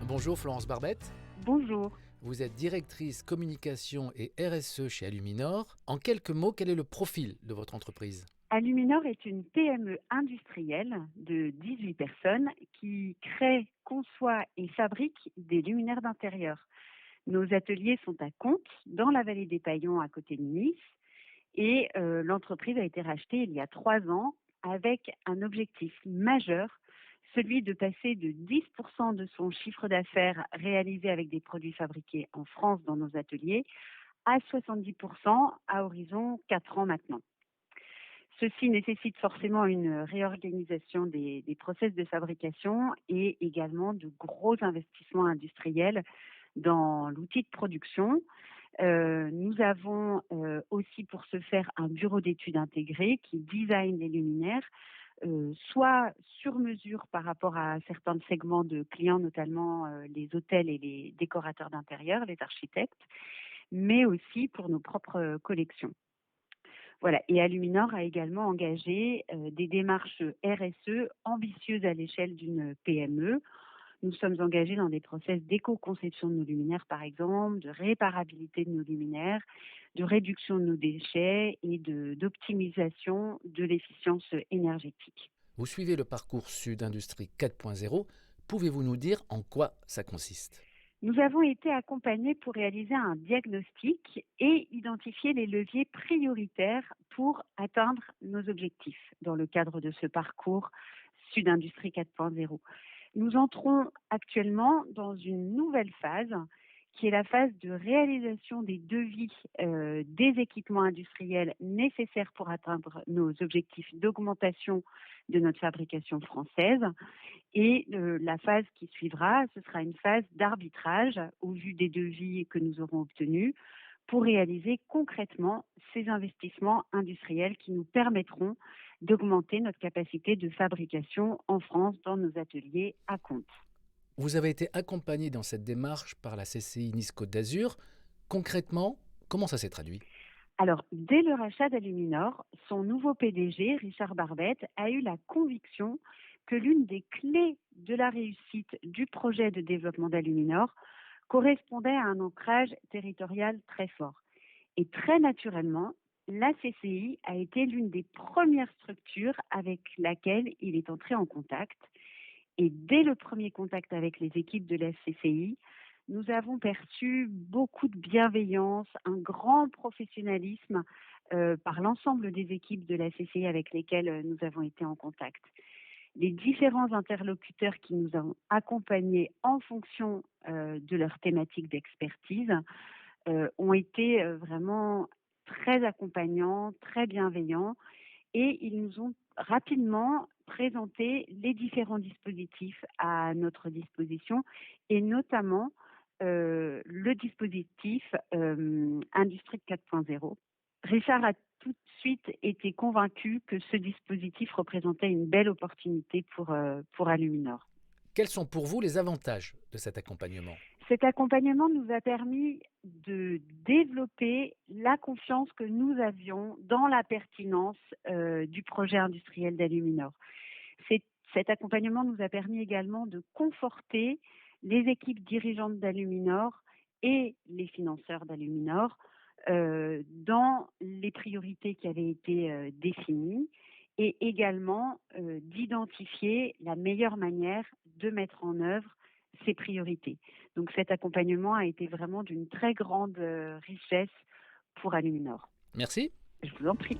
Bonjour Florence Barbette, Bonjour. vous êtes directrice communication et RSE chez Aluminor. En quelques mots, quel est le profil de votre entreprise? Aluminor est une PME industrielle de 18 personnes qui crée, conçoit et fabrique des luminaires d'intérieur. Nos ateliers sont à Contes, dans la vallée des Paillons à côté de Nice. Et l'entreprise a été rachetée il y a 3 ans avec un objectif majeur, celui de passer de 10% de son chiffre d'affaires réalisé avec des produits fabriqués en France dans nos ateliers à 70% à horizon 4 ans maintenant. Ceci nécessite forcément une réorganisation des process de fabrication et également de gros investissements industriels dans l'outil de production. Nous avons aussi pour ce faire un bureau d'études intégré qui design les luminaires, soit sur mesure par rapport à certains segments de clients, notamment les hôtels et les décorateurs d'intérieur, les architectes, mais aussi pour nos propres collections. Voilà. Et Aluminor a également engagé des démarches RSE ambitieuses à l'échelle d'une PME. Nous sommes engagés dans des process d'éco-conception de nos luminaires, par exemple, de réparabilité de nos luminaires, de réduction de nos déchets et d'optimisation de l'efficience énergétique. Vous suivez le parcours Sud Industrie 4.0. Pouvez-vous nous dire en quoi ça consiste? Nous avons été accompagnés pour réaliser un diagnostic et identifier les leviers prioritaires pour atteindre nos objectifs dans le cadre de ce parcours Sud Industrie 4.0. Nous entrons actuellement dans une nouvelle phase qui est la phase de réalisation des devis des équipements industriels nécessaires pour atteindre nos objectifs d'augmentation de notre fabrication française. Et la phase qui suivra, ce sera une phase d'arbitrage au vu des devis que nous aurons obtenus pour réaliser concrètement ces investissements industriels qui nous permettront d'augmenter notre capacité de fabrication en France dans nos ateliers à Contes. Vous avez été accompagné dans cette démarche par la CCI Nice Côte d'Azur. Concrètement, comment ça s'est traduit? Alors, dès le rachat d'Aluminor, son nouveau PDG, Richard Barbette, a eu la conviction que l'une des clés de la réussite du projet de développement d'Aluminor correspondait à un ancrage territorial très fort. Et très naturellement, la CCI a été l'une des premières structures avec laquelle il est entré en contact. Et dès le premier contact avec les équipes de la CCI, nous avons perçu beaucoup de bienveillance, un grand professionnalisme par l'ensemble des équipes de la CCI avec lesquelles nous avons été en contact. Les différents interlocuteurs qui nous ont accompagnés en fonction de leur thématique d'expertise ont été vraiment très accompagnants, très bienveillants et ils nous ont rapidement présenté les différents dispositifs à notre disposition et notamment le dispositif Industrie 4.0. Richard a tout de suite été convaincu que ce dispositif représentait une belle opportunité pour Aluminor. Quels sont pour vous les avantages de cet accompagnement? Cet accompagnement nous a permis de développer la confiance que nous avions dans la pertinence du projet industriel d'Aluminor. Cet accompagnement nous a permis également de conforter les équipes dirigeantes d'Aluminor et les financeurs d'Aluminor dans les priorités qui avaient été définies et également d'identifier la meilleure manière de mettre en œuvre ces priorités. Donc cet accompagnement a été vraiment d'une très grande richesse pour Aluminor. Merci. Je vous en prie.